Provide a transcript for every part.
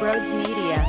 Brodes Media.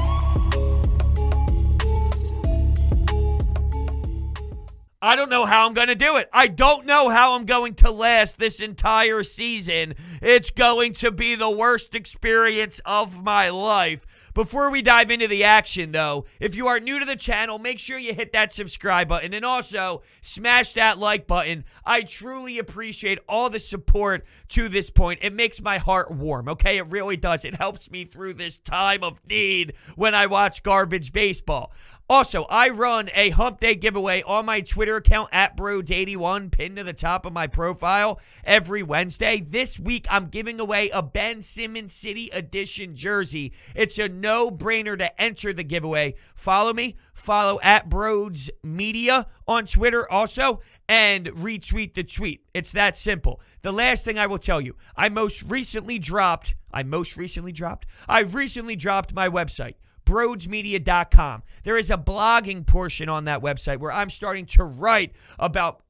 I don't know how I'm going to do it. I don't know how I'm going to last this entire season. It's going to be the worst experience of my life. Before we dive into the action, though, if you are new to the channel, make sure you hit that subscribe button and also smash that like button. I truly appreciate all the support to this point. It makes my heart warm, okay? It really does. It helps me through this time of need when I watch garbage baseball. Also, I run a Hump Day giveaway on my Twitter account at Brodes81, pinned to the top of my profile every Wednesday. This week, I'm giving away a Ben Simmons City Edition jersey. It's a no-brainer to enter the giveaway. Follow me. Follow at Brodes Media on Twitter also, and retweet the tweet. It's that simple. The last thing I will tell you, I recently dropped my website, brodesmedia.com. There is a blogging portion on that website where I'm starting to write about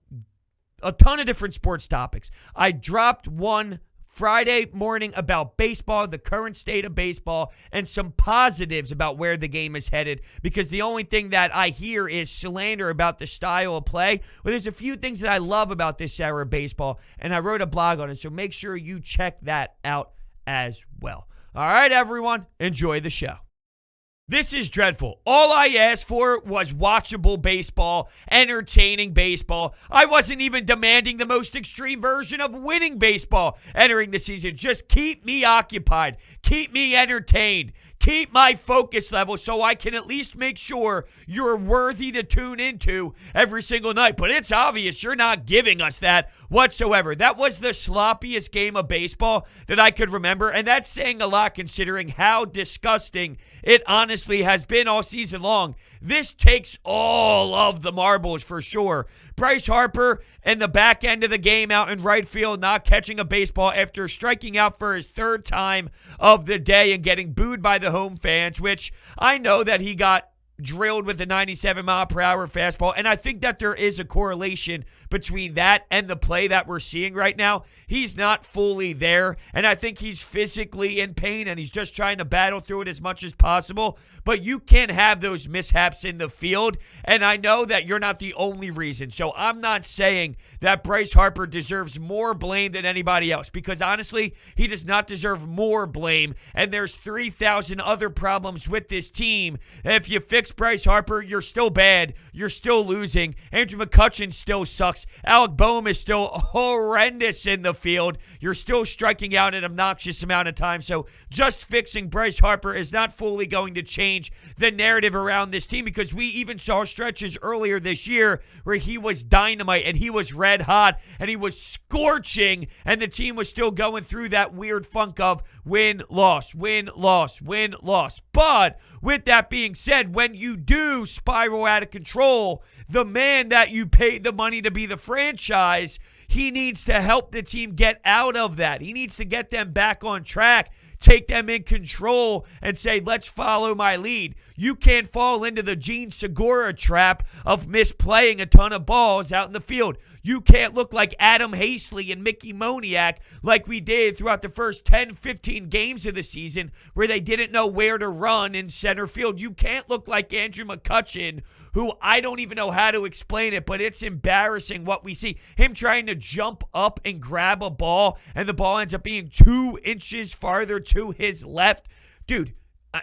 a ton of different sports topics. I dropped one Friday morning about baseball, the current state of baseball, and some positives about where the game is headed, because the only thing that I hear is slander about the style of play. Well, there's a few things that I love about this era of baseball, and I wrote a blog on it, so make sure you check that out as well. All right, everyone, enjoy the show. This is dreadful. All I asked for was watchable baseball, entertaining baseball. I wasn't even demanding the most extreme version of winning baseball entering the season. Just keep me occupied, keep me entertained, keep my focus level so I can at least make sure you're worthy to tune into every single night. But it's obvious you're not giving us that whatsoever. That was the sloppiest game of baseball that I could remember, and that's saying a lot considering how disgusting it honestly has been all season long. This takes all of the marbles for sure. Bryce Harper and the back end of the game out in right field, not catching a baseball after striking out for his third time of the day and getting booed by the home fans, which I know that he got drilled with a 97-mile-per-hour fastball, and I think that there is a correlation between that and the play that we're seeing right now. He's not fully there, and I think he's physically in pain, and he's just trying to battle through it as much as possible, but you can't have those mishaps in the field, and I know that you're not the only reason, so I'm not saying that Bryce Harper deserves more blame than anybody else, because honestly, he does not deserve more blame, and there's 3,000 other problems with this team. If you fix Bryce Harper, you're still bad. You're still losing. Andrew McCutchen still sucks. Alec Boehm is still horrendous in the field. You're still striking out an obnoxious amount of time. So just fixing Bryce Harper is not fully going to change the narrative around this team, because we even saw stretches earlier this year where he was dynamite and he was red hot and he was scorching, and the team was still going through that weird funk of win, loss, win, loss, win, loss. But with that being said, when you do spiral out of control, the man that you paid the money to be the franchise, he needs to help the team get out of that. He needs to get them back on track, take them in control, and say, let's follow my lead. You can't fall into the Gene Segura trap of misplaying a ton of balls out in the field. You can't look like Adam Hastley and Mickey Moniak like we did throughout the first 10, 15 games of the season where they didn't know where to run in center field. You can't look like Andrew McCutchen, who I don't even know how to explain it, but it's embarrassing what we see. Him trying to jump up and grab a ball, and the ball ends up being 2 inches farther to his left. Dude,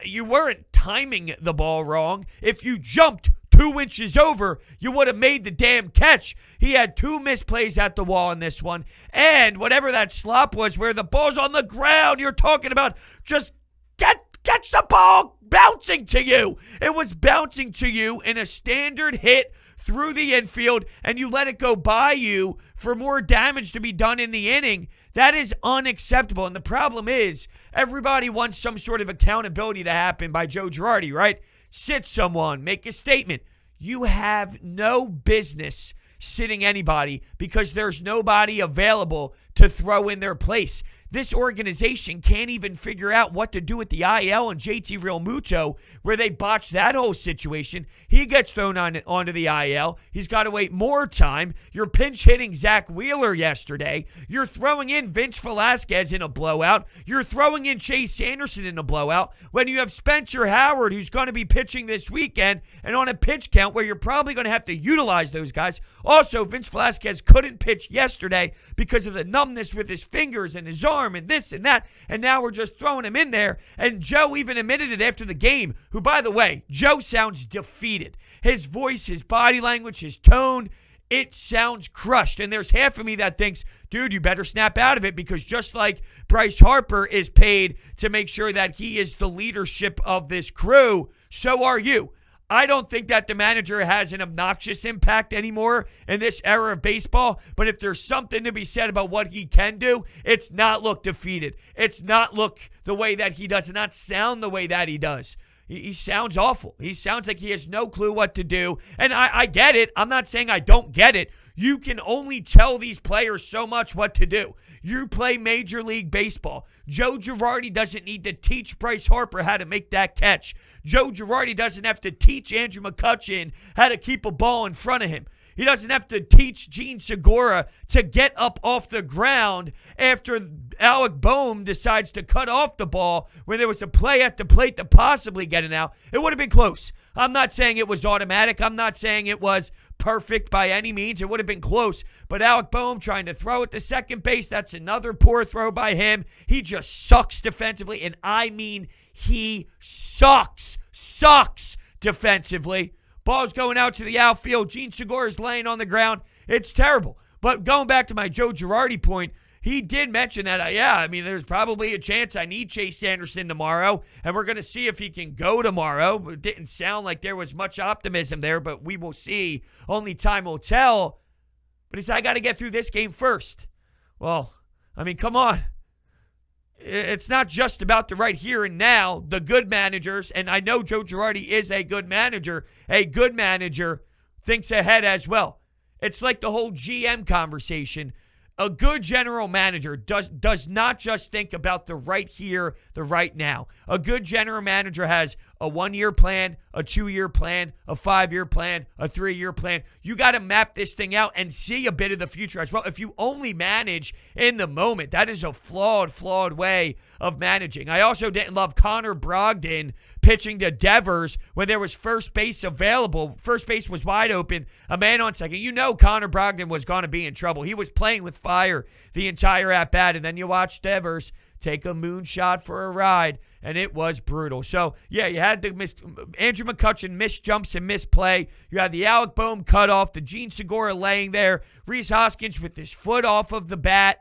you weren't timing the ball wrong. If you jumped 2 inches over, you would have made the damn catch. He had 2 misplays at the wall in this one. And whatever that slop was where the ball's on the ground, you're talking about just catch the ball bouncing to you. It was bouncing to you in a standard hit through the infield, and you let it go by you for more damage to be done in the inning. That is unacceptable. And the problem is, everybody wants some sort of accountability to happen by Joe Girardi, right? Sit someone, make a statement. You have no business sitting anybody because there's nobody available to throw in their place. this organization can't even figure out what to do with the IL and JT Realmuto, where they botched that whole situation. He gets thrown onto the IL. He's got to wait more time. You're pinch hitting Zach Wheeler yesterday. You're throwing in Vince Velasquez in a blowout. You're throwing in Chase Anderson in a blowout when you have Spencer Howard, who's going to be pitching this weekend, and on a pitch count where you're probably going to have to utilize those guys. Also, Vince Velasquez couldn't pitch yesterday because of the numbness with his fingers and his arm and this and that, and now we're just throwing him in there. And Joe even admitted it after the game, who, by the way, Joe sounds defeated. His voice, his body language, his tone, it sounds crushed. And there's half of me that thinks, dude, you better snap out of it, because just like Bryce Harper is paid to make sure that he is the leadership of this crew, so are you. I don't think that the manager has an obnoxious impact anymore in this era of baseball, but if there's something to be said about what he can do, it's not look defeated. It's not look the way that he does, and not sound the way that he does. He sounds awful. He sounds like he has no clue what to do, and I get it. I'm not saying I don't get it. You can only tell these players so much what to do. You play Major League Baseball. Joe Girardi doesn't need to teach Bryce Harper how to make that catch. Joe Girardi doesn't have to teach Andrew McCutchen how to keep a ball in front of him. He doesn't have to teach Gene Segura to get up off the ground after Alec Boehm decides to cut off the ball when there was a play at the plate to possibly get it out. It would have been close. I'm not saying it was automatic. I'm not saying it was perfect by any means. It would have been close. But Alec Boehm trying to throw it to second base, that's another poor throw by him. He just sucks defensively, and I mean he sucks defensively. Ball's going out to the outfield. Gene Segura is laying on the ground. It's terrible. But going back to my Joe Girardi point, he did mention that, there's probably a chance I need Chase Anderson tomorrow, and we're going to see if he can go tomorrow. It didn't sound like there was much optimism there, but we will see. Only time will tell. But he said, I got to get through this game first. Well, come on. It's not just about the right here and now. The good managers, and I know Joe Girardi is a good manager thinks ahead as well. It's like the whole GM conversation. A good general manager does not just think about the right here, the right now. A good general manager has a 1-year plan, a 2-year plan, a 5-year plan, a 3-year plan. You got to map this thing out and see a bit of the future as well. If you only manage in the moment, that is a flawed way of managing. I also didn't love Connor Brogdon pitching to Devers when there was first base available. First base was wide open, a man on second. You know Connor Brogdon was going to be in trouble. He was playing with fire the entire at-bat, and then you watch Devers take a moonshot for a ride, and it was brutal. So, yeah, you had the Andrew McCutchen missed jumps and missed play. You had the Alec Boehm cutoff, the Gene Segura laying there, Rhys Hoskins with his foot off the bag,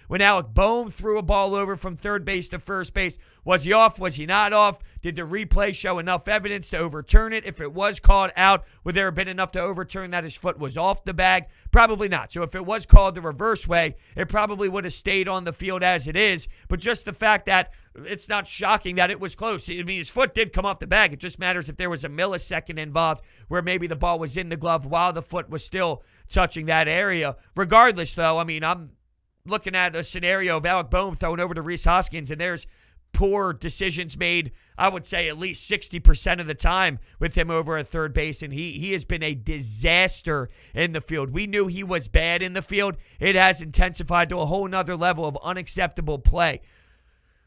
when Alec Boehm threw a ball over from third base to first base. Was he off? Was he not off? Did the replay show enough evidence to overturn it? If it was called out, would there have been enough to overturn that his foot was off the bag? Probably not. So if it was called the reverse way, it probably would have stayed on the field as it is. But just the fact that it's not shocking that it was close. His foot did come off the bag. It just matters if there was a millisecond involved where maybe the ball was in the glove while the foot was still touching that area. Regardless, though, I'm looking at a scenario of Alec Boehm throwing over to Rhys Hoskins, and there's poor decisions made, I would say, at least 60% of the time with him over at third base, and he has been a disaster in the field. We knew he was bad in the field. It has intensified to a whole nother level of unacceptable play.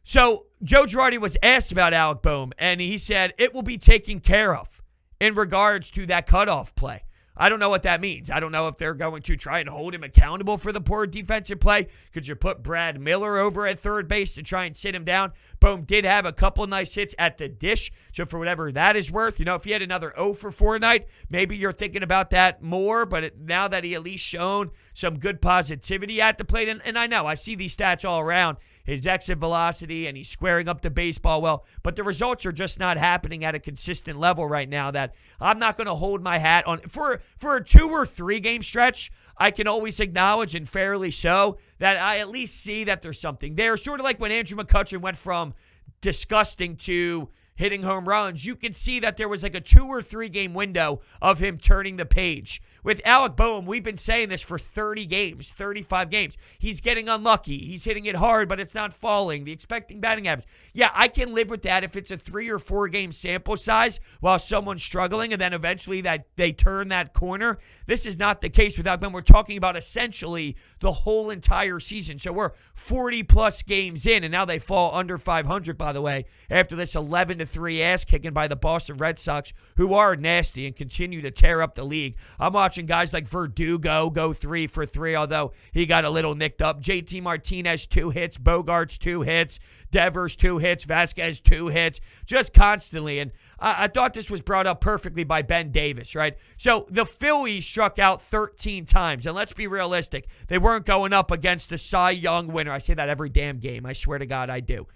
So Joe Girardi was asked about Alec Boehm, and he said it will be taken care of in regards to that cutoff play. I don't know what that means. I don't know if they're going to try and hold him accountable for the poor defensive play. Could you put Brad Miller over at third base to try and sit him down? Boehm did have a couple nice hits at the dish, so for whatever that is worth, if he had another 0 for 4 night, maybe you're thinking about that more, but now that he at least shown some good positivity at the plate, and I know, I see these stats all around, his exit velocity, and he's squaring up the baseball well, but the results are just not happening at a consistent level right now that I'm not going to hold my hat on. For a 2 or 3 game stretch, I can always acknowledge, and fairly so, that I at least see that there's something there. Sort of like when Andrew McCutchen went from disgusting to hitting home runs, you could see that there was like a 2 or 3 game window of him turning the page. With Alec Boehm, we've been saying this for 30 games, 35 games. He's getting unlucky. He's hitting it hard, but it's not falling. The expecting batting average. Yeah, I can live with that if it's a 3 or 4 game sample size while someone's struggling and then eventually that they turn that corner. This is not the case with Alec Boehm. We're talking about essentially the whole entire season. So we're 40-plus games in, and now they fall under 500, by the way, after this 11-3 ass kicking by the Boston Red Sox, who are nasty and continue to tear up the league. I'm watching guys like Verdugo go 3 for 3, although he got a little nicked up. JT Martinez, 2 hits. Bogarts, 2 hits. Devers, 2 hits. Vasquez, 2 hits. Just constantly. And I thought this was brought up perfectly by Ben Davis, right? So the Phillies struck out 13 times. And let's be realistic. They weren't going up against the Cy Young winner. I say that every damn game. I swear to God I do.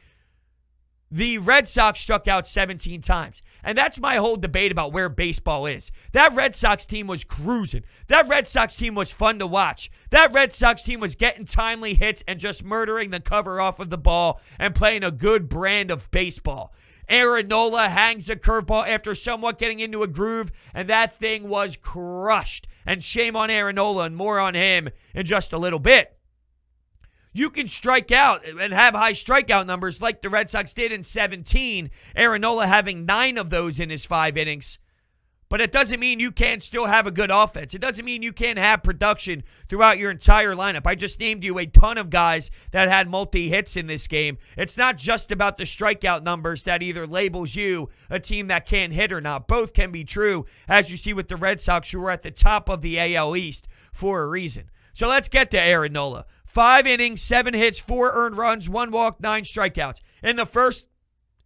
The Red Sox struck out 17 times. And that's my whole debate about where baseball is. That Red Sox team was cruising. That Red Sox team was fun to watch. That Red Sox team was getting timely hits and just murdering the cover off of the ball and playing a good brand of baseball. Aaron Nola hangs a curveball after somewhat getting into a groove, and that thing was crushed. And shame on Aaron Nola and more on him in just a little bit. You can strike out and have high strikeout numbers like the Red Sox did in 17, Aaron Nola having 9 of those in his 5 innings. But it doesn't mean you can't still have a good offense. It doesn't mean you can't have production throughout your entire lineup. I just named you a ton of guys that had multi-hits in this game. It's not just about the strikeout numbers that either labels you a team that can't hit or not. Both can be true, as you see with the Red Sox, who are at the top of the AL East for a reason. So let's get to Aaron Nola. 5 innings, 7 hits, 4 earned runs, 1 walk, 9 strikeouts. In the first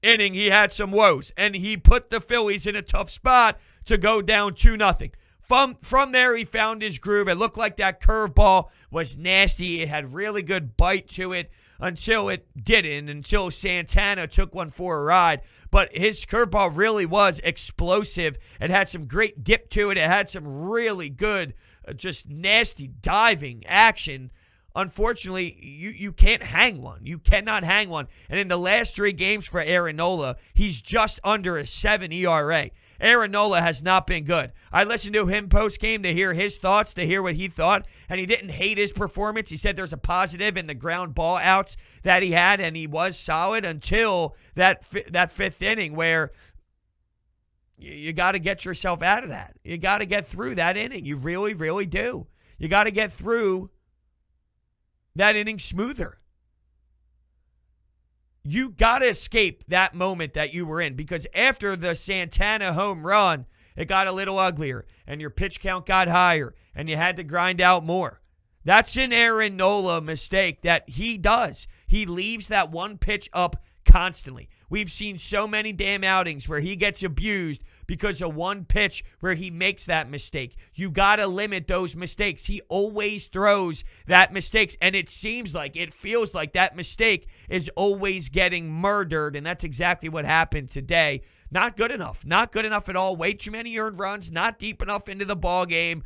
inning, he had some woes, and he put the Phillies in a tough spot to go down 2-0. From there, he found his groove. It looked like that curveball was nasty. It had really good bite to it until it didn't, until Santana took one for a ride. But his curveball really was explosive. It had some great dip to it. It had some really good, just nasty diving action. Unfortunately, you can't hang one. You cannot hang one. And in the last 3 games for Aaron Nola, he's just under a 7 ERA. Aaron Nola has not been good. I listened to him post-game to hear his thoughts, to hear what he thought, and he didn't hate his performance. He said there's a positive in the ground ball outs that he had, and he was solid until that 5th inning where you got to get yourself out of that. You got to get through that inning. You really, really do. You got to get through that inning smoother. You got to escape that moment that you were in, because after the Santana home run, it got a little uglier and your pitch count got higher and you had to grind out more. That's an Aaron Nola mistake that he does. He leaves that one pitch up constantly. We've seen so many damn outings where he gets abused because of one pitch where he makes that mistake. You got to limit those mistakes. He always throws that mistakes, and it feels like that mistake is always getting murdered, and that's exactly what happened today. Not good enough. Not good enough at all. Way too many earned runs. Not deep enough into the ball game.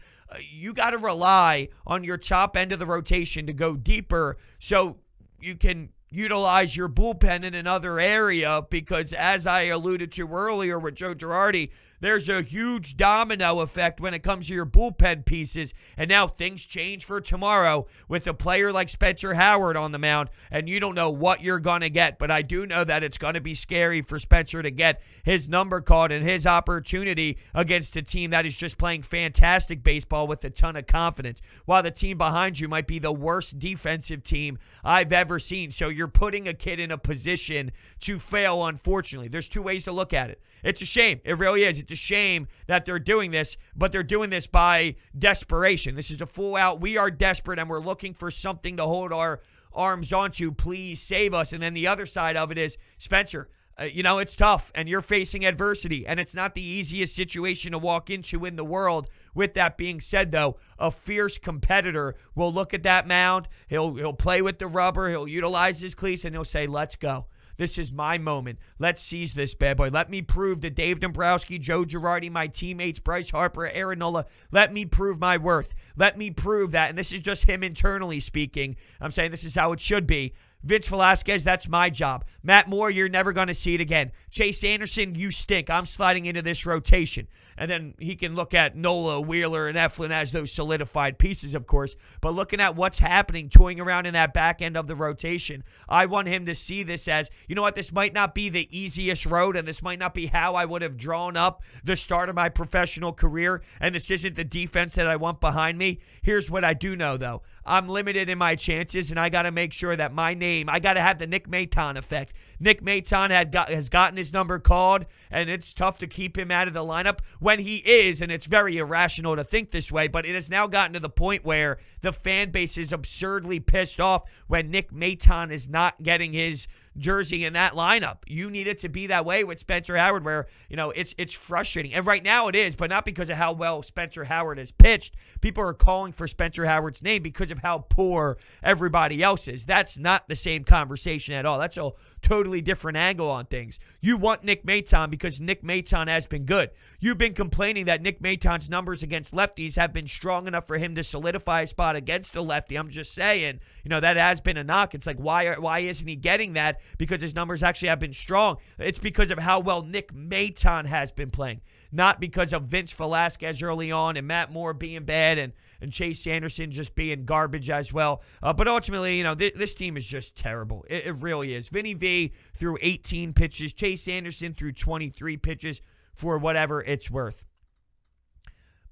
You got to rely on your top end of the rotation to go deeper so you can utilize your bullpen in another area, because as I alluded to earlier with Joe Girardi, there's a huge domino effect when it comes to your bullpen pieces. And now things change for tomorrow with a player like Spencer Howard on the mound, and you don't know what you're going to get. But I do know that it's going to be scary for Spencer to get his number called and his opportunity against a team that is just playing fantastic baseball with a ton of confidence, while the team behind you might be the worst defensive team I've ever seen. So you're putting a kid in a position to fail, unfortunately. There's 2 ways to look at it. It's a shame. It really is. It's a shame that they're doing this, but they're doing this by desperation. This is a full out, we are desperate and we're looking for something to hold our arms onto. Please save us. And then the other side of it is, Spencer, it's tough and you're facing adversity, and it's not the easiest situation to walk into in the world. With that being said, though, a fierce competitor will look at that mound. He'll play with the rubber. He'll utilize his cleats and he'll say, let's go. This is my moment. Let's seize this bad boy. Let me prove to Dave Dombrowski, Joe Girardi, my teammates, Bryce Harper, Aaron Nola, let me prove my worth. Let me prove that. And this is just him internally speaking. I'm saying this is how it should be. Vince Velasquez, that's my job. Matt Moore, you're never going to see it again. Chase Anderson, you stink. I'm sliding into this rotation. And then he can look at Nola, Wheeler, and Eflin as those solidified pieces, of course. But looking at what's happening, toying around in that back end of the rotation, I want him to see this as, you know what, this might not be the easiest road, and this might not be how I would have drawn up the start of my professional career, and this isn't the defense that I want behind me. Here's what I do know, though. I'm limited in my chances, and I got to make sure that my name, I got to have the Nick Maton effect. Nick Maton has gotten his number called, and it's tough to keep him out of the lineup when he is, and it's very irrational to think this way, but it has now gotten to the point where the fan base is absurdly pissed off when Nick Maton is not getting his jersey in that lineup. You need it to be that way with Spencer Howard where, it's frustrating. And right now it is, but not because of how well Spencer Howard has pitched. People are calling for Spencer Howard's name because of how poor everybody else is. That's not the same conversation at all. That's a totally different angle on things. You want Nick Maton because Nick Maton has been good. You've been complaining that Nick Maton's numbers against lefties have been strong enough for him to solidify a spot against a lefty. I'm just saying, that has been a knock. It's like, why isn't he getting that? Because his numbers actually have been strong. It's because of how well Nick Maton has been playing, not because of Vince Velasquez early on and Matt Moore being bad and Chase Anderson just being garbage as well. But ultimately, this team is just terrible. It really is. Vinny V threw 18 pitches. Chase Anderson threw 23 pitches for whatever it's worth.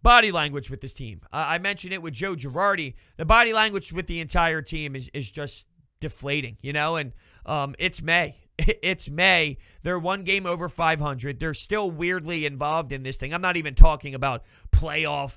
Body language with this team. I mentioned it with Joe Girardi. The body language with the entire team is just deflating, and it's May. It's May. They're one game over 500. They're still weirdly involved in this thing. I'm not even talking about playoff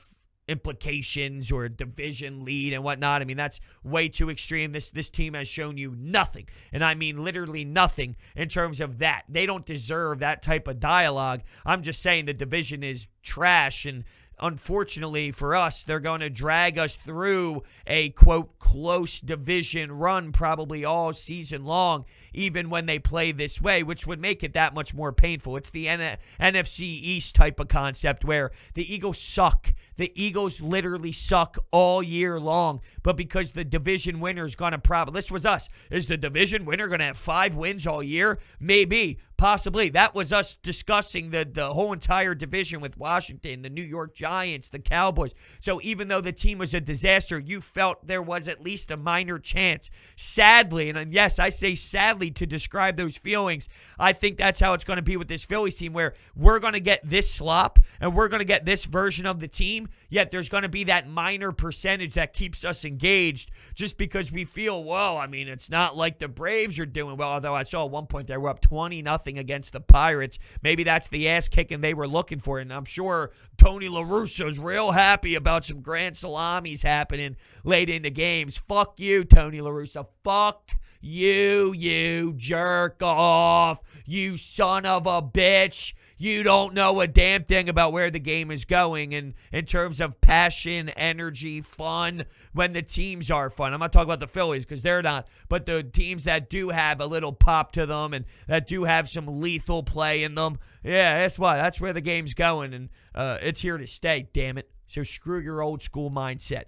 implications or division lead and whatnot. I mean, that's way too extreme. This team has shown you nothing, and I mean literally nothing in terms of that. They don't deserve that type of dialogue. I'm just saying the division is trash, and unfortunately for us, they're going to drag us through a, quote, close division run probably all season long, even when they play this way, which would make it that much more painful. It's the NFC East type of concept where the Eagles suck. The Eagles literally suck all year long, but because the division winner is going to this was us. Is the division winner going to have 5 wins all year? Maybe. Possibly. That was us discussing the whole entire division with Washington, the New York Giants, the Cowboys. So even though the team was a disaster, you felt there was at least a minor chance. Sadly, and yes, I say sadly to describe those feelings, I think that's how it's going to be with this Phillies team, where we're going to get this slop and we're going to get this version of the team, yet there's going to be that minor percentage that keeps us engaged just because we feel, well, I mean, it's not like the Braves are doing well, although I saw at one point they were up 20-0 against the Pirates. Maybe that's the ass kicking they were looking for, and I'm sure Tony La Russa's real happy about some grand salamis happening late in the games. Fuck you, Tony La Russa. Fuck you, you jerk off, you son of a bitch. You don't know a damn thing about where the game is going in terms of passion, energy, fun, when the teams are fun. I'm not talking about the Phillies because they're not, but the teams that do have a little pop to them and that do have some lethal play in them, yeah, that's what. That's where the game's going, and it's here to stay, damn it. So screw your old school mindset.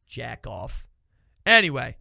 Jack off. Anyway,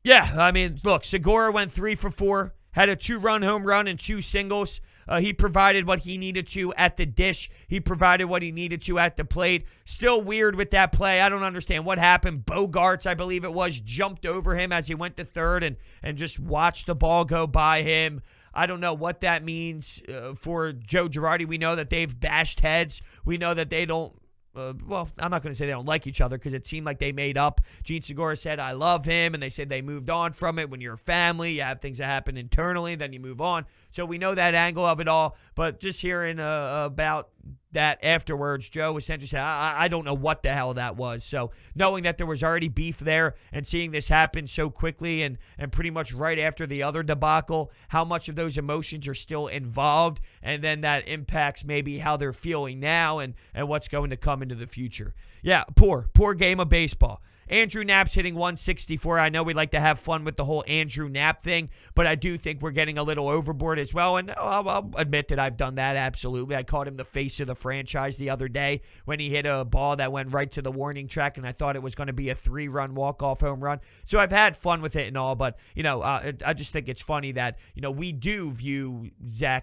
yeah, I mean, look, Segura went 3 for 4, had a 2-run home run and 2 singles. He provided what he needed to at the dish. He provided what he needed to at the plate. Still weird with that play. I don't understand what happened. Bogarts, I believe it was, jumped over him as he went to third and just watched the ball go by him. I don't know what that means for Joe Girardi. We know that they've bashed heads. We know that they don't well, I'm not going to say they don't like each other because it seemed like they made up. Gene Segura said, I love him, and they said they moved on from it. When you're a family, you have things that happen internally, then you move on. So we know that angle of it all, but just hearing about that afterwards, Joe essentially said, I don't know what the hell that was. So knowing that there was already beef there and seeing this happen so quickly and pretty much right after the other debacle, how much of those emotions are still involved, and then that impacts maybe how they're feeling now and what's going to come into the future. Yeah, poor game of baseball. Andrew Knapp's hitting 164. I know we like to have fun with the whole Andrew Knapp thing, but I do think we're getting a little overboard as well. And I'll admit that I've done that, absolutely. I called him the face of the franchise the other day when he hit a ball that went right to the warning track, and I thought it was going to be a 3-run walk-off home run. So I've had fun with it and all, but, I just think it's funny that, we do view I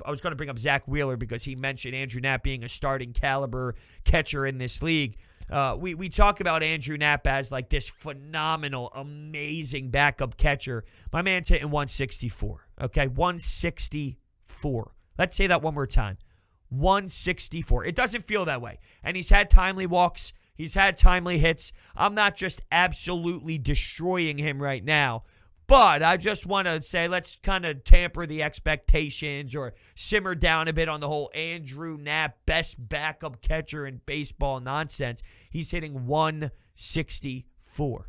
was going to bring up Zach Wheeler because he mentioned Andrew Knapp being a starting caliber catcher in this league. We talk about Andrew Knapp as like this phenomenal, amazing backup catcher. My man's hitting 164, okay? 164. Let's say that one more time. 164. It doesn't feel that way. And he's had timely walks. He's had timely hits. I'm not just absolutely destroying him right now. But I just want to say, let's kind of tamper the expectations or simmer down a bit on the whole Andrew Knapp, best backup catcher in baseball nonsense. He's hitting 164.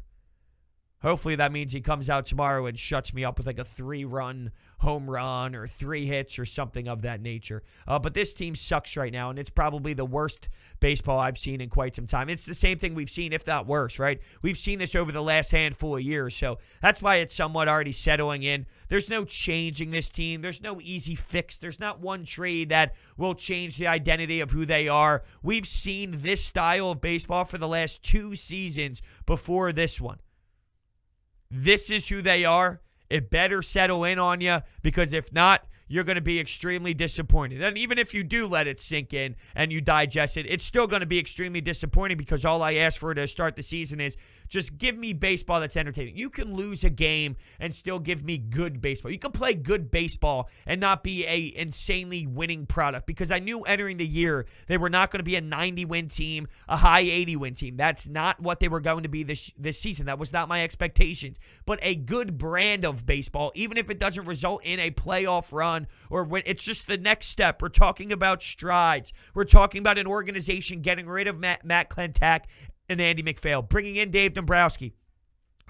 Hopefully that means he comes out tomorrow and shuts me up with like a 3-run home run or 3 hits or something of that nature. But this team sucks right now, and it's probably the worst baseball I've seen in quite some time. It's the same thing we've seen, if not worse, right? We've seen this over the last handful of years, so that's why it's somewhat already settling in. There's no changing this team. There's no easy fix. There's not one trade that will change the identity of who they are. We've seen this style of baseball for the last 2 seasons before this one. This is who they are. It better settle in on you, because if not, you're going to be extremely disappointed. And even if you do let it sink in and you digest it, it's still going to be extremely disappointing, because all I ask for to start the season is just give me baseball that's entertaining. You can lose a game and still give me good baseball. You can play good baseball and not be a insanely winning product, because I knew entering the year they were not going to be a 90-win team, a high 80-win team. That's not what they were going to be this season. That was not my expectations. But a good brand of baseball, even if it doesn't result in a playoff run, or when it's just the next step. We're talking about strides. We're talking about an organization getting rid of Matt Klentak and Andy McPhail, bringing in Dave Dombrowski,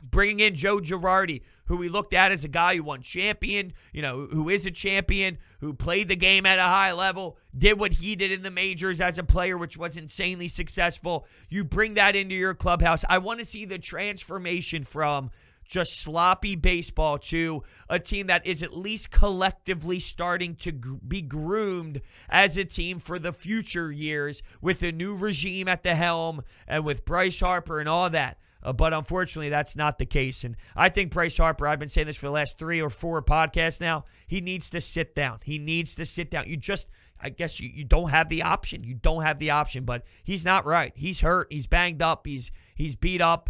bringing in Joe Girardi, who we looked at as a guy who won champion, who is a champion, who played the game at a high level, did what he did in the majors as a player, which was insanely successful. You bring that into your clubhouse. I want to see the transformation from just sloppy baseball to a team that is at least collectively starting to be groomed as a team for the future years, with a new regime at the helm and with Bryce Harper and all that. But unfortunately, that's not the case. And I think Bryce Harper, I've been saying this for the last 3 or 4 podcasts now, he needs to sit down. He needs to sit down. I guess you don't have the option. You don't have the option, but he's not right. He's hurt. He's banged up. He's beat up.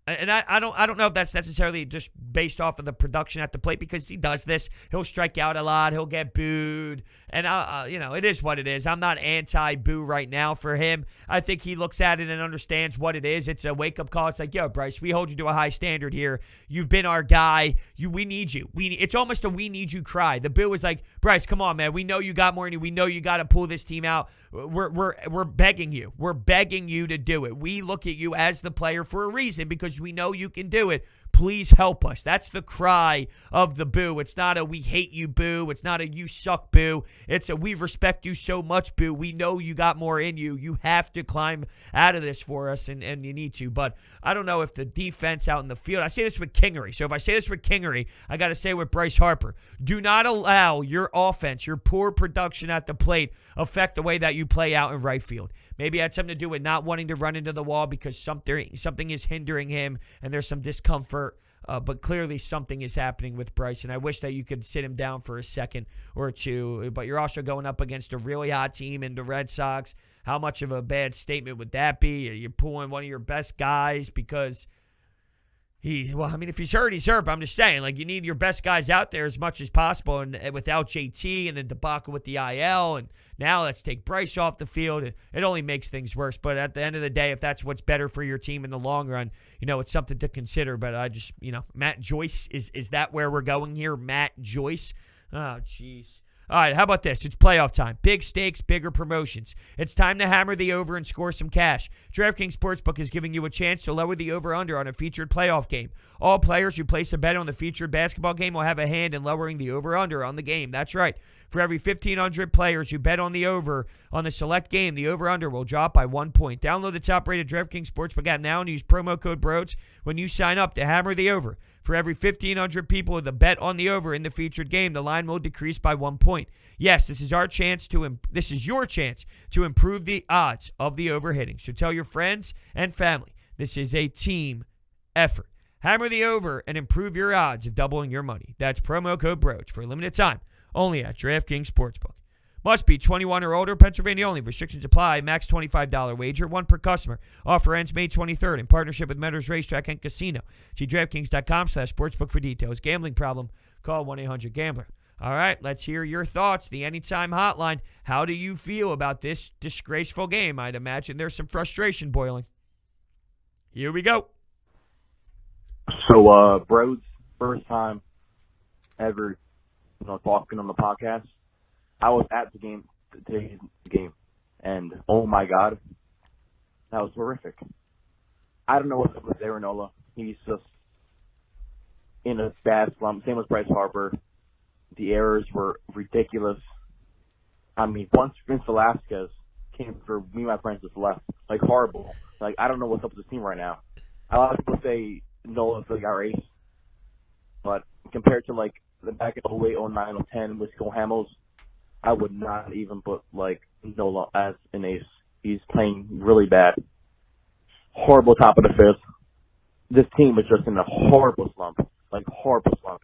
And I don't know if that's necessarily just based off of the production at the plate, because he does this. He'll strike out a lot. He'll get booed. And, it is what it is. I'm not anti-boo right now for him. I think he looks at it and understands what it is. It's a wake-up call. It's like, yo, Bryce, we hold you to a high standard here. You've been our guy. We need you. It's almost a we need you cry. The boo is like, Bryce, come on, man. We know you got more in you. We know you got to pull this team out. We're begging you. We're begging you to do it. We look at you as the player for a reason, because we know you can do it. Please help us. That's the cry of the boo. It's not a we hate you boo. It's not a you suck boo. It's a we respect you so much boo. We know you got more in you. You have to climb out of this for us, and you need to. But I don't know if the defense out in the field, I say this with Kingery. So if I say this with Kingery, I got to say with Bryce Harper. Do not allow your offense, your poor production at the plate, affect the way that you play out in right field. Maybe it had something to do with not wanting to run into the wall because something is hindering him and there's some discomfort. But clearly something is happening with Bryce, and I wish that you could sit him down for a second or two. But you're also going up against a really hot team in the Red Sox. How much of a bad statement would that be? You're pulling one of your best guys because if he's hurt, he's hurt. But I'm just saying, you need your best guys out there as much as possible. And without JT and then debacle with the IL, and now let's take Bryce off the field. It only makes things worse. But at the end of the day, if that's what's better for your team in the long run, it's something to consider. But I just, Matt Joyce, is that where we're going here? Matt Joyce? Oh, jeez. All right, how about this? It's playoff time. Big stakes, bigger promotions. It's time to hammer the over and score some cash. DraftKings Sportsbook is giving you a chance to lower the over-under on a featured playoff game. All players who place a bet on the featured basketball game will have a hand in lowering the over-under on the game. That's right. For every 1,500 players who bet on the over on the select game, the over-under will drop by 1 point. Download the top-rated DraftKings Sportsbook app now and use promo code Brodes when you sign up to hammer the over. For every 1,500 people with a bet on the over in the featured game, the line will decrease by 1 point. Yes, this is your chance to improve the odds of the over hitting. So tell your friends and family this is a team effort. Hammer the over and improve your odds of doubling your money. That's promo code Brodes for a limited time only at DraftKings Sportsbook. Must be 21 or older. Pennsylvania only. Restrictions apply. Max $25 wager. One per customer. Offer ends May 23rd in partnership with Meadows Racetrack and Casino. See DraftKings.com/sportsbook for details. Gambling problem? Call 1-800-GAMBLER. All right, let's hear your thoughts. The Anytime Hotline. How do you feel about this disgraceful game? I'd imagine there's some frustration boiling. Here we go. So, Brodes, first time ever, talking on the podcast. I was at the game, today's game, and oh my God, that was horrific. I don't know what's up with Nola. He's just in a bad slump. Same with Bryce Harper. The errors were ridiculous. I mean, once Vince Velasquez came through, me and my friends just left. Like, horrible. Like, I don't know what's up with this team right now. A lot of people say Nola's like our ace, but compared to, like, the back in 08, 09, 10 with Cole Hamels, I would not even put, like, Nola as an ace. He's playing really bad. Horrible top of the fifth. This team is just in a horrible slump. Like, horrible slump.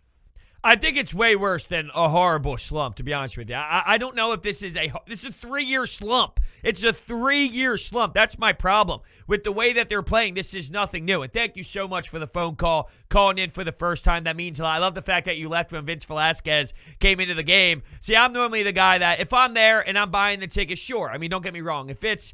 I think it's way worse than a horrible slump, to be honest with you. I don't know if this is a 3-year slump. It's a 3-year slump. That's my problem. With the way that they're playing, this is nothing new. And thank you so much for the phone call, calling in for the first time. That means a lot. I love the fact that you left when Vince Velasquez came into the game. See, I'm normally the guy that if I'm there and I'm buying the ticket, sure. I mean, don't get me wrong. If it's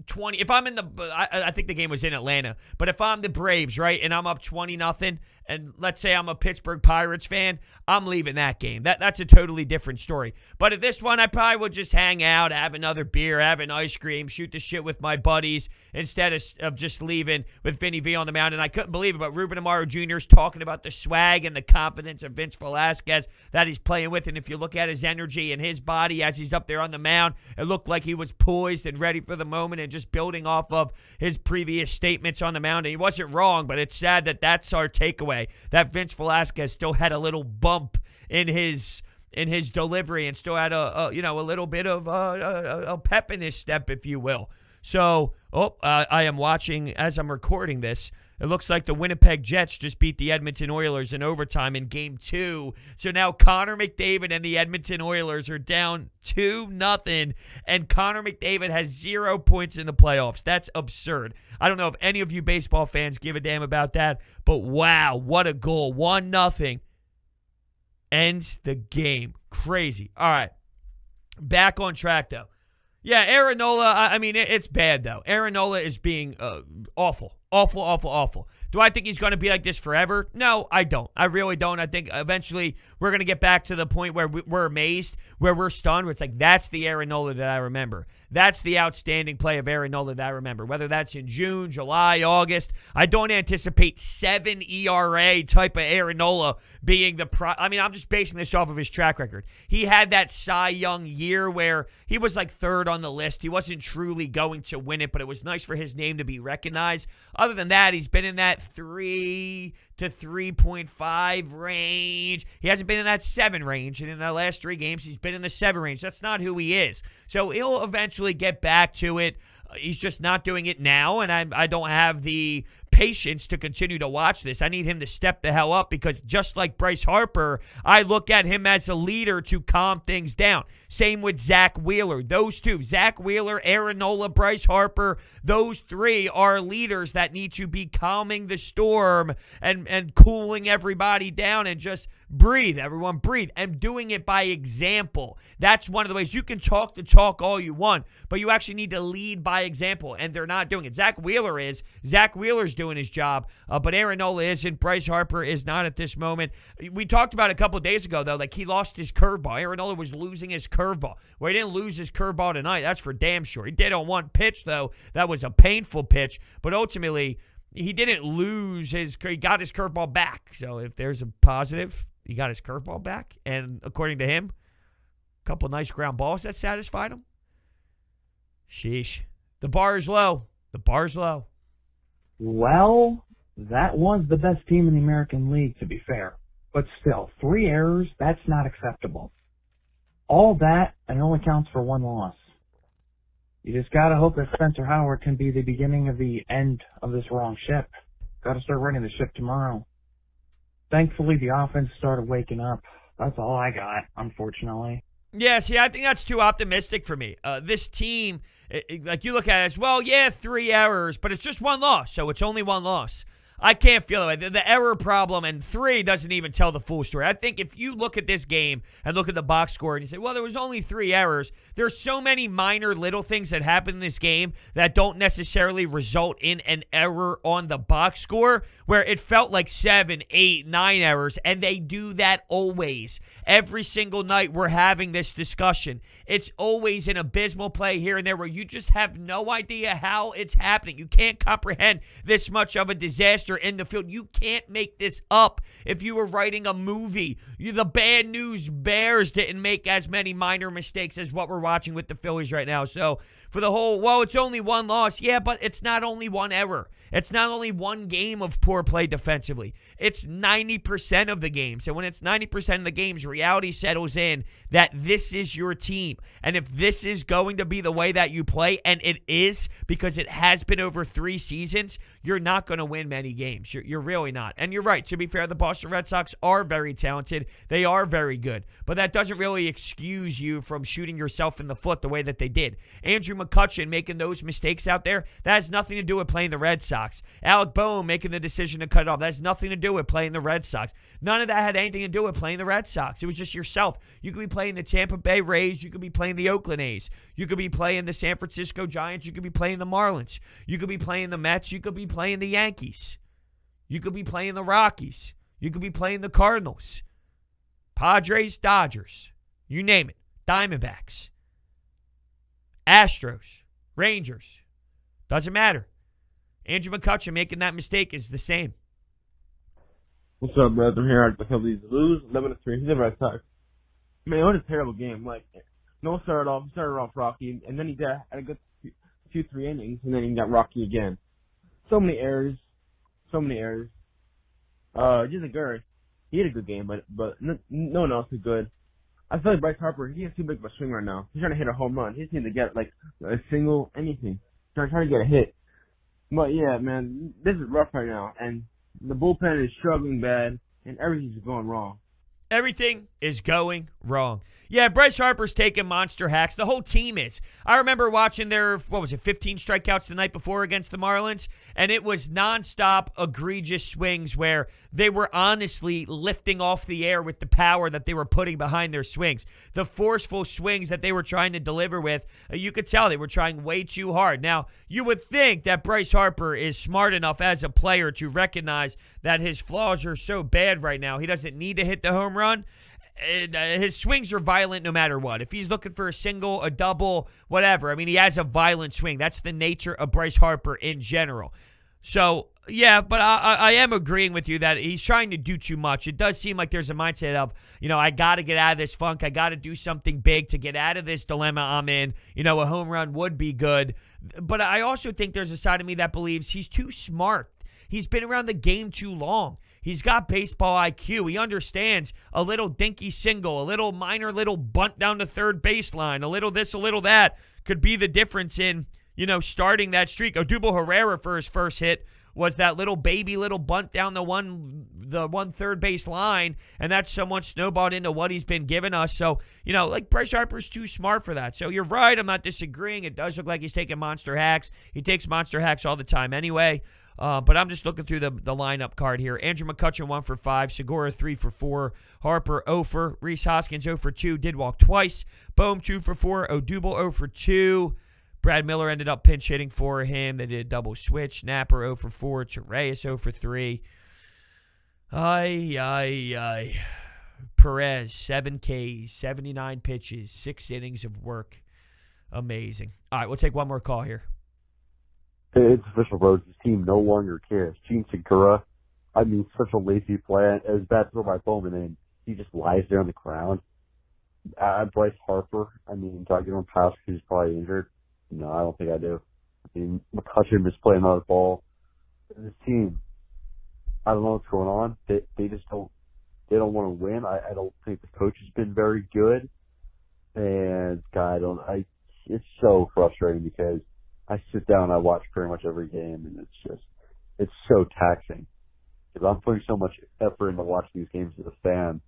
20, if I'm in I think the game was in Atlanta, but if I'm the Braves, right, and I'm up 20-0, and let's say I'm a Pittsburgh Pirates fan, I'm leaving that game. That's a totally different story. But at this one, I probably would just hang out, have another beer, have an ice cream, shoot the shit with my buddies instead of just leaving with Vinny V on the mound. And I couldn't believe it, but Ruben Amaro Jr. is talking about the swag and the confidence of Vince Velasquez that he's playing with. And if you look at his energy and his body as he's up there on the mound, it looked like he was poised and ready for the moment and just building off of his previous statements on the mound. And he wasn't wrong, but it's sad that that's our takeaway, that Vince Velasquez still had a little bump in his delivery and still had a little bit of a pep in his step, if you will. So, I am watching as I'm recording this. It looks like the Winnipeg Jets just beat the Edmonton Oilers in overtime in Game 2. So now Connor McDavid and the Edmonton Oilers are down 2-0, and Connor McDavid has 0 points in the playoffs. That's absurd. I don't know if any of you baseball fans give a damn about that, but wow, what a goal. 1-0 ends the game. Crazy. All right, back on track, though. Yeah, Aaron Nola, I mean, it's bad, though. Aaron Nola is being awful. Awful. Do I think he's going to be like this forever? No, I don't. I really don't. I think eventually we're going to get back to the point where we're amazed, where we're stunned, where it's like, that's the Aaron Nola that I remember. That's the outstanding play of Aaron Nola that I remember. Whether that's in June, July, August, I don't anticipate 7 ERA type of Aaron Nola being I'm just basing this off of his track record. He had that Cy Young year where he was like third on the list. He wasn't truly going to win it, but it was nice for his name to be recognized. Other than that, he's been in that 3 to 3.5 range. He hasn't been in that 7 range, and in the last 3 games, he's been in the 7 range. That's not who he is. So he'll eventually get back to it. He's just not doing it now, and I don't have the patience to continue to watch this. I need him to step the hell up because just like Bryce Harper, I look at him as a leader to calm things down. Same with Zach Wheeler. Those two, Zach Wheeler, Aaron Nola, Bryce Harper, those 3 are leaders that need to be calming the storm and cooling everybody down and just breathe. Everyone breathe. And doing it by example. That's one of the ways. You can talk the talk all you want, but you actually need to lead by example, and they're not doing it. Zach Wheeler's doing doing his job. But Aaron Nola isn't. Bryce Harper is not at this moment. We talked about it a couple of days ago, though, like he lost his curveball. Aaron Nola was losing his curveball. Well, he didn't lose his curveball tonight. That's for damn sure. He did on one pitch, though. That was a painful pitch. But ultimately, he didn't lose he got his curveball back. So if there's a positive, he got his curveball back. And according to him, a couple nice ground balls that satisfied him. Sheesh. The bar is low. The bar's low. Well, that was the best team in the American League, to be fair. But still, 3 errors, that's not acceptable. All that, and it only counts for 1 loss. You just gotta hope that Spencer Howard can be the beginning of the end of this wrong ship. Gotta start running the ship tomorrow. Thankfully, the offense started waking up. That's all I got, unfortunately. Yeah, see, I think that's too optimistic for me. This team, like you look at it as, well, yeah, 3 errors, but it's just 1 loss, so it's only 1 loss. I can't feel it. The error problem and 3 doesn't even tell the full story. I think if you look at this game and look at the box score and you say, well, there was only 3 errors, there's so many minor little things that happen in this game that don't necessarily result in an error on the box score, where it felt like 7, 8, 9 errors, and they do that always. Every single night we're having this discussion. It's always an abysmal play here and there where you just have no idea how it's happening. You can't comprehend this much of a disaster in the field. You can't make this up. If you were writing a movie, the Bad News Bears didn't make as many minor mistakes as what we're watching with the Phillies right now. So for the whole, well, it's only 1 loss. Yeah, but it's not only 1 error. It's not only 1 game of poor play defensively. It's 90% of the games. And when it's 90% of the games, reality settles in that this is your team. And if this is going to be the way that you play, and it is, because it has been over 3 seasons, you're not going to win many games. You're really not. And you're right. To be fair, the Boston Red Sox are very talented. They are very good. But that doesn't really excuse you from shooting yourself in the foot the way that they did. Andrew McCutchen making those mistakes out there, that has nothing to do with playing the Red Sox. Alec Boehm making the decision to cut it off, that has nothing to do with playing the Red Sox. None of that had anything to do with playing the Red Sox. It was just yourself. You could be playing the Tampa Bay Rays. You could be playing the Oakland A's. You could be playing the San Francisco Giants. You could be playing the Marlins. You could be playing the Mets. You could be playing the Yankees. You could be playing the Rockies. You could be playing the Cardinals. Padres, Dodgers. You name it. Diamondbacks. Astros. Rangers. Doesn't matter. Andrew McCutchen making that mistake is the same. What's up, Brodes? I'm here at the Phillies lose 11-3. He's the Red Sox. Man, it was a terrible game. Like, Nola started off rocky, and then he had a good 2-3 innings, and then he got rocky again. So many errors. Just Gurry, he had a good game, but no one else is good. I feel like Bryce Harper, he has too big of a swing right now. He's trying to hit a home run. He just needs to get like a single, anything. Trying to get a hit. But yeah, man, this is rough right now, and the bullpen is struggling bad, and everything's going wrong. Everything is going wrong. Yeah, Bryce Harper's taking monster hacks. The whole team is. I remember watching their, 15 strikeouts the night before against the Marlins, and it was nonstop egregious swings where they were honestly lifting off the air with the power that they were putting behind their swings. The forceful swings that they were trying to deliver with, you could tell they were trying way too hard. Now, you would think that Bryce Harper is smart enough as a player to recognize that his flaws are so bad right now, he doesn't need to hit the home run. His swings are violent no matter what. If he's looking for a single, a double, whatever, I mean, he has a violent swing. That's the nature of Bryce Harper in general. So, yeah, but I am agreeing with you that he's trying to do too much. It does seem like there's a mindset of, I got to get out of this funk. I got to do something big to get out of this dilemma I'm in. A home run would be good. But I also think there's a side of me that believes he's too smart. He's been around the game too long. He's got baseball IQ. He understands a little dinky single, a little minor little bunt down the third baseline, a little this, a little that could be the difference in, starting that streak. Odubel Herrera for his first hit was that little bunt down the one third base line, and that's somewhat snowballed into what he's been giving us. So, like Bryce Harper's too smart for that. So you're right. I'm not disagreeing. It does look like he's taking monster hacks. He takes monster hacks all the time anyway. But I'm just looking through the lineup card here. Andrew McCutchen 1 for 5, Segura 3 for 4, Harper 0 for, Rhys Hoskins 0 for 2, did walk twice, Boehm 2 for 4, Odubel 0 for 2, Brad Miller ended up pinch hitting for him. They did a double switch. Napper 0 for 4. Torreyes 0 for 3. Ay. Perez, 7 Ks, 79 pitches, 6 innings of work. Amazing. All right, we'll take one more call here. It's official, Brodes. This team no longer cares. Gene Segura, I mean, such a lazy play. It was bad throw by Bowman, and he just lies there on the ground. Bryce Harper, I mean, do I give him a pass because he's probably injured? No, I don't think I do. I mean, McCutcheon is playing another ball. This team, I don't know what's going on. They just don't. They don't want to win. I don't think the coach has been very good. And God, it's so frustrating because I sit down and I watch pretty much every game, and it's so taxing because I'm putting so much effort into watching these games as a fan,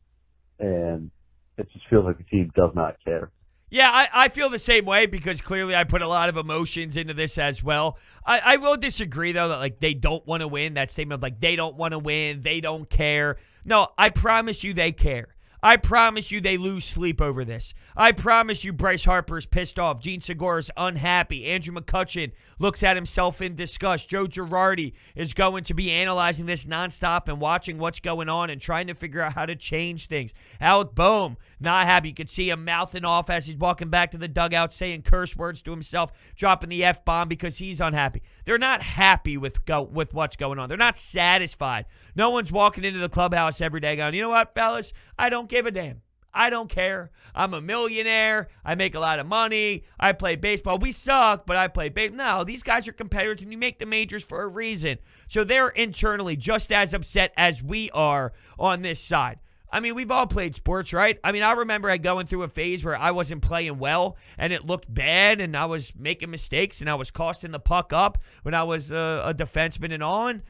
and it just feels like the team does not care. Yeah, I feel the same way because clearly I put a lot of emotions into this as well. I will disagree, though, that like they don't want to win. That statement of like they don't want to win, they don't care. No, I promise you they care. I promise you they lose sleep over this. I promise you Bryce Harper's pissed off. Gene Segura's unhappy. Andrew McCutcheon looks at himself in disgust. Joe Girardi is going to be analyzing this nonstop and watching what's going on and trying to figure out how to change things. Alec Boehm, not happy. You could see him mouthing off as he's walking back to the dugout, saying curse words to himself, dropping the F-bomb because he's unhappy. They're not happy with what's going on. They're not satisfied. No one's walking into the clubhouse every day going, you know what, fellas? I don't give a damn. I don't care. I'm a millionaire. I make a lot of money. I play baseball. We suck, but I play baseball. No, these guys are competitors, and you make the majors for a reason. So they're internally just as upset as we are on this side. I mean, we've all played sports, right? I mean, I remember going through a phase where I wasn't playing well, and it looked bad, and I was making mistakes, and I was costing the puck up when I was a defenseman and on.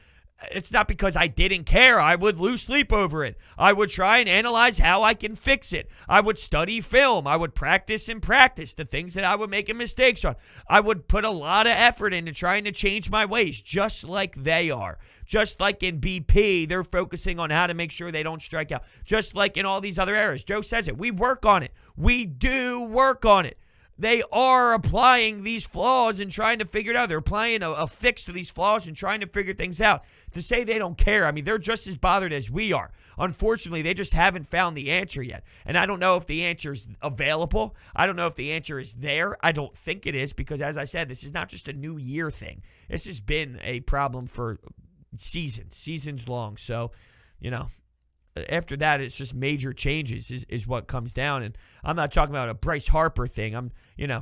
It's not because I didn't care. I would lose sleep over it. I would try and analyze how I can fix it. I would study film. I would practice the things that I would make mistakes on. I would put a lot of effort into trying to change my ways, just like they are. Just like in BP, they're focusing on how to make sure they don't strike out. Just like in all these other areas. Joe says it. We work on it. We do work on it. They are applying these flaws and trying to figure it out. They're applying a fix to these flaws and trying to figure things out. To say they don't care, I mean, they're just as bothered as we are. Unfortunately, they just haven't found the answer yet. And I don't know if the answer is available. I don't know if the answer is there. I don't think it is because, as I said, this is not just a new year thing. This has been a problem for seasons long. So, you know, after that, it's just major changes is what comes down. And I'm not talking about a Bryce Harper thing.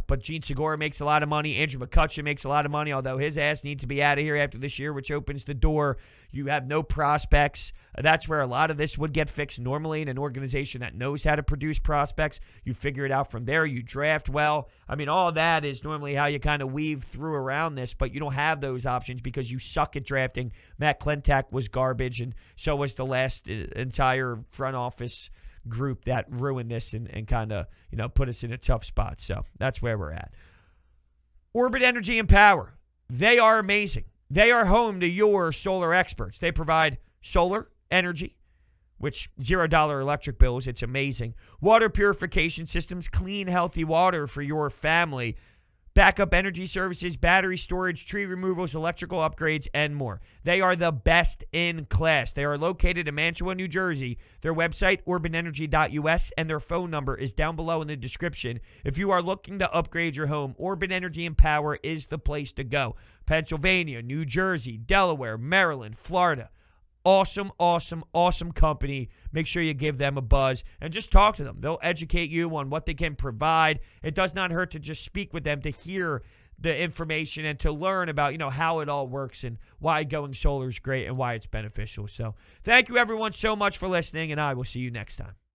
But Gene Segura makes a lot of money. Andrew McCutcheon makes a lot of money, although his ass needs to be out of here after this year, which opens the door. You have no prospects. That's where a lot of this would get fixed normally in an organization that knows how to produce prospects. You figure it out from there. You draft well. I mean, all that is normally how you kind of weave through around this, but you don't have those options because you suck at drafting. Matt Klentak was garbage, and so was the last entire front office group that ruined this and kind of, put us in a tough spot. So that's where we're at. Orbit Energy and Power. They are amazing. They are home to your solar experts. They provide solar energy, which $0 electric bills. It's amazing. Water purification systems, clean, healthy water for your family. Backup energy services, battery storage, tree removals, electrical upgrades, and more. They are the best in class. They are located in Mantua, New Jersey. Their website, OrbitEnergy.us, and their phone number is down below in the description. If you are looking to upgrade your home, Orbit Energy and Power is the place to go. Pennsylvania, New Jersey, Delaware, Maryland, Florida. Awesome, awesome, awesome company. Make sure you give them a buzz and just talk to them. They'll educate you on what they can provide. It does not hurt to just speak with them to hear the information and to learn about, how it all works and why going solar is great and why it's beneficial. So thank you, everyone, so much for listening, and I will see you next time.